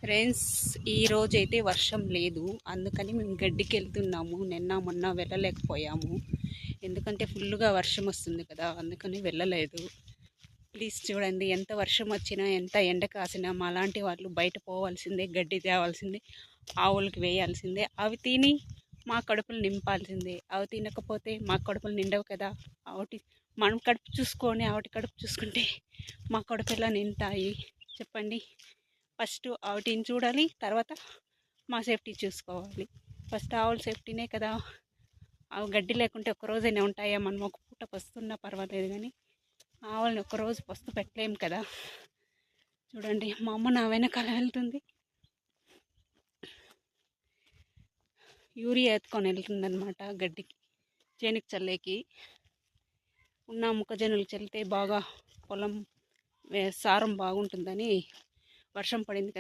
Friends, ఈరోజైతే వర్షం లేదు, అందుకని మేము గడ్డికి వెళ్తున్నాము. నిన్న మొన్న వెళ్ళలేకపోయాము, ఎందుకంటే ఫుల్గా వర్షం వస్తుంది కదా, అందుకని వెళ్ళలేదు. ప్లీజ్ చూడండి, ఎంత వర్షం వచ్చినా ఎంత ఎండ కాసినా మాలాంటి వాళ్ళు బయట పోవాల్సిందే, గడ్డి తేవాల్సిందే, ఆవులకి వేయాల్సిందే. అవి తిని మా కడుపులు నింపాల్సిందే. అవి తినకపోతే మా కడుపులు నిండవు కదా. ఆవిటి మనం కడుపు చూసుకొని ఆవిటి కడుపు చూసుకుంటే మా కడుపు ఎలా నింటాయి చెప్పండి. ఫస్ట్ ఆవిటిని చూడాలి, తర్వాత మా సేఫ్టీ చూసుకోవాలి. ఫస్ట్ ఆవుల సేఫ్టీనే కదా. అవి గడ్డి లేకుంటే ఒక్కరోజైనా ఉంటాయా? మనం ఒక పూట పస్తున్నా పర్వాలేదు, కానీ ఆవులని ఒక్కరోజు పస్తు పెట్టలేము కదా. చూడండి, మా అమ్మ నా వెనకాల వెళ్తుంది, యూరియా ఎత్తుకొని వెళ్తుంది అనమాట గడ్డికి, చేనుకి చల్లేకి. ఉన్న మొక్కజొన్నలు చల్లితే బాగా పొలం సారం బాగుంటుందని వర్షం పడింది కదా.